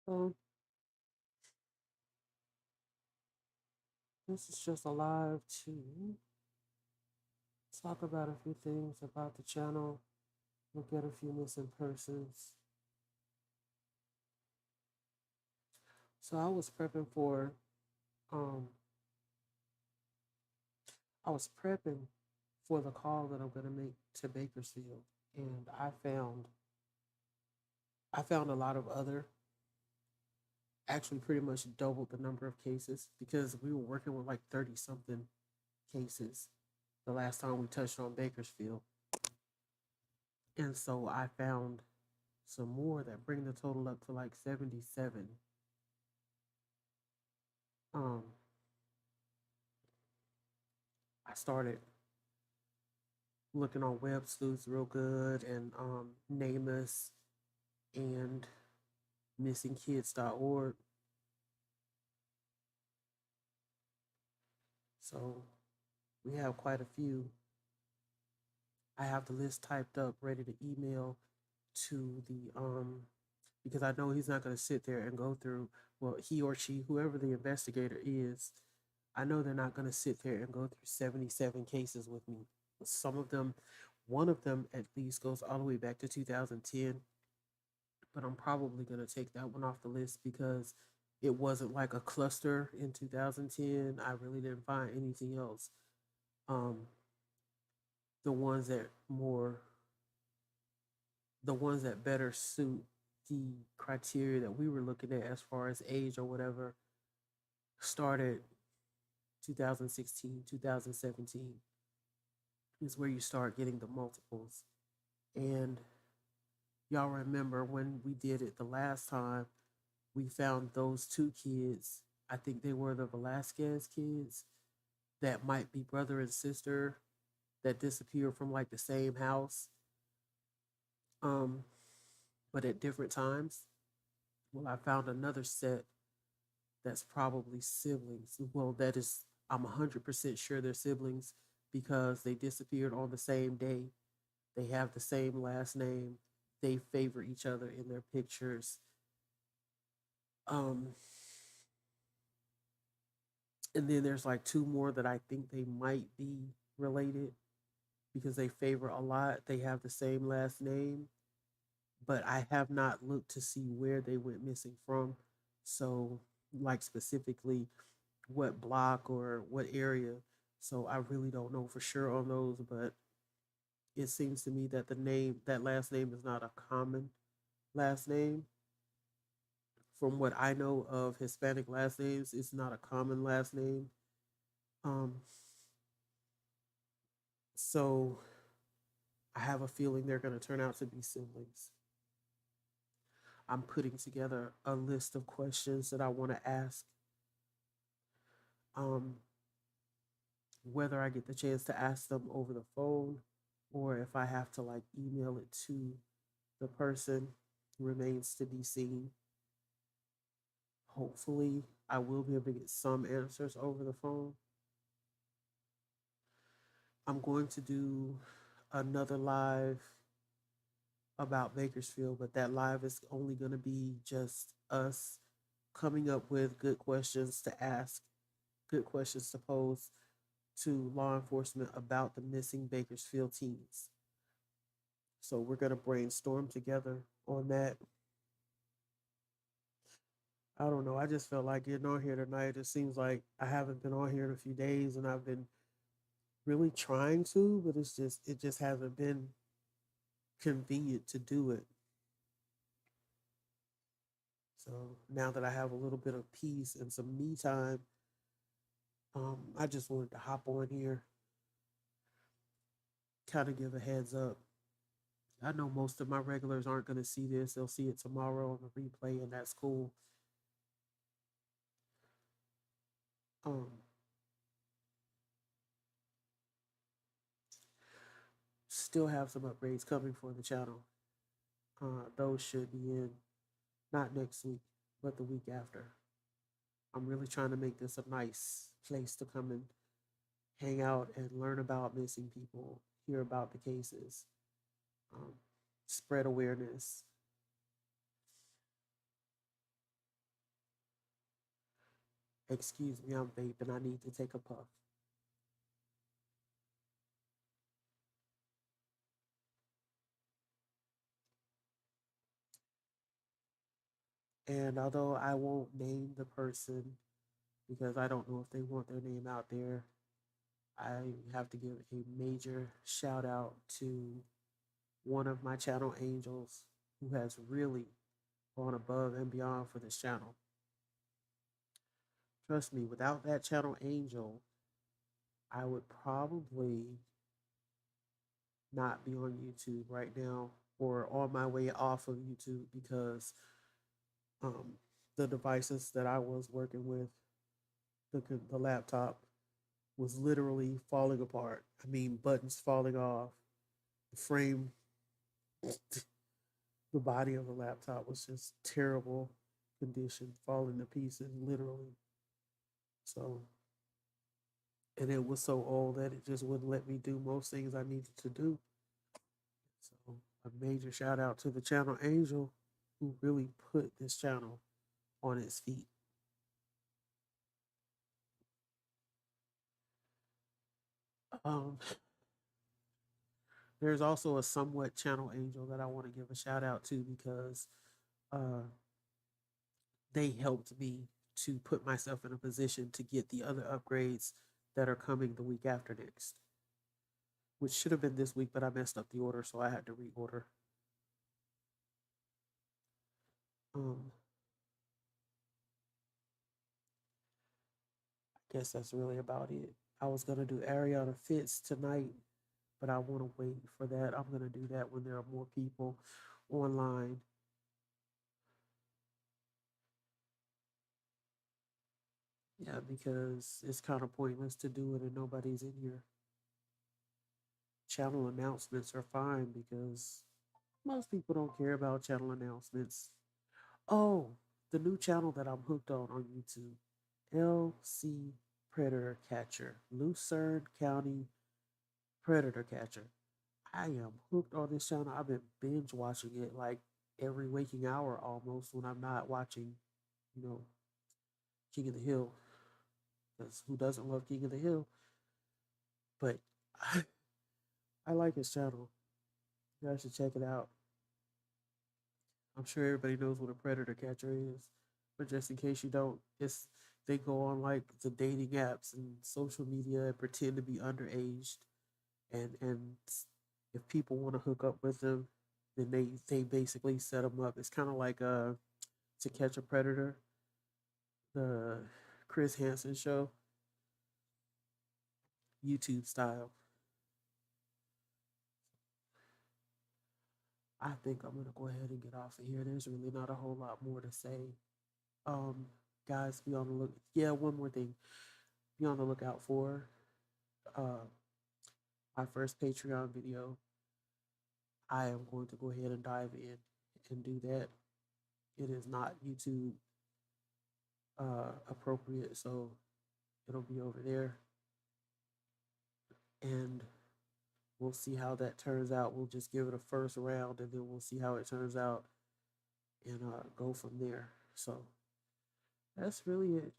So this is just a live to talk about a few things about the channel, look at a few missing persons. So um I was prepping for the call that I'm gonna make to Bakersfield, and I found a lot of other, actually pretty much doubled the number of cases because we were working with like 30 something cases the last time we touched on Bakersfield. And so I found some more that bring the total up to like 77. Um, I started looking on web sleuths real good and NamUs and missingkids.org. So we have quite a few. I have the list typed up, ready to email to the because I know he's not going to sit there and go through, well, he or she, whoever the investigator is, I know they're not going to sit there and go through 77 cases with me. Some of them, one of them at least goes all the way back to 2010, but I'm probably going to take that one off the list because it wasn't like a cluster in 2010. I really didn't find anything else. Um, the ones that more, the ones that better suit the criteria that we were looking at as far as age or whatever started 2016, 2017 is where you start getting the multiples. And y'all remember when we did it the last time, we found those two kids. I think they were the Velasquez kids that might be brother and sister that disappeared from like the same house, um, but at different times. Well, I found another set that's probably siblings. Well, that is, I'm 100% sure they're siblings because they disappeared on the same day. They have the same last name. They favor each other in their pictures. Um, and then there's like two more that I think they might be related because they favor a lot. They have the same last name, but I have not looked to see where they went missing from. So, like specifically what block or what area. So I really don't know for sure on those, but it seems to me that that last name is not a common last name. From what I know of Hispanic last names, it's not a common last name. Um, so I have a feeling they're going to turn out to be siblings. I'm putting together a list of questions that I want to ask. Um, whether I get the chance to ask them over the phone or if I have to like email it to the person remains to be seen. Hopefully, I will be able to get some answers over the phone. I'm going to do another live about Bakersfield, but that live is only going to be just us coming up with good questions to ask, good questions to pose to law enforcement about the missing Bakersfield teens. So we're going to brainstorm together on that. I don't know. I just felt like getting on here tonight. It seems like I haven't been on here in a few days and I've been really trying to, but it just hasn't been convenient to do it. So now that I have a little bit of peace and some me time, I just wanted to hop on here, kind of give a heads up. I know most of my regulars aren't going to see this. They'll see it tomorrow on the replay, and that's cool. Um, Still have some upgrades coming for the channel. Those should be in not next week, but the week after. I'm really trying to make this a nice place to come and hang out and learn about missing people, hear about the cases, um, spread awareness. Excuse me, I'm vaping. I need to take a puff. And although I won't name the person because I don't know if they want their name out there, I have to give a major shout out to one of my channel angels who has really gone above and beyond for this channel. Trust me, without that channel angel, I would probably not be on YouTube right now or on my way off of YouTube because um, the devices that I was working with, the laptop, was literally falling apart. I mean, buttons falling off, the frame, the body of the laptop was just terrible condition, falling to pieces, literally. So, and it was so old that it just wouldn't let me do most things I needed to do. So, a major shout out to the channel Angel who really put this channel on its feet. Um, there's also a somewhat channel Angel that I want to give a shout out to because uh, they helped me to put myself in a position to get the other upgrades that are coming the week after next, which should have been this week, but I messed up the order, so I had to reorder. Um, I guess that's really about it. I was gonna do Ariana Fitz tonight, but I want to wait for that. I'm gonna do that when there are more people online. Yeah, because it's kind of pointless to do it and nobody's in here. Channel announcements are fine because most people don't care about channel announcements. Oh, the new channel that I'm hooked on YouTube, LC Predator Catcher, Lucerne County Predator Catcher. I am hooked on this channel. I've been binge watching it like every waking hour almost when I'm not watching, you know, King of the Hill. Because who doesn't love King of the Hill? But I, I like his channel. You guys should check it out. I'm sure everybody knows what a predator catcher is, but just in case you don't, it's they go on like the dating apps and social media and pretend to be underaged, and if people want to hook up with them, then they basically set them up. It's kind of like To Catch a Predator, the Chris Hansen show, YouTube style. I think I'm gonna go ahead and get off of here. There's really not a whole lot more to say. Um, guys, be on the look. Yeah, one more thing. Be on the lookout for uh my first Patreon video. I am going to go ahead and dive in and do that. It is not YouTube appropriate, so it'll be over there, and we'll see how that turns out. We'll just give it a first round, and then we'll see how it turns out, and go from there. So that's really it.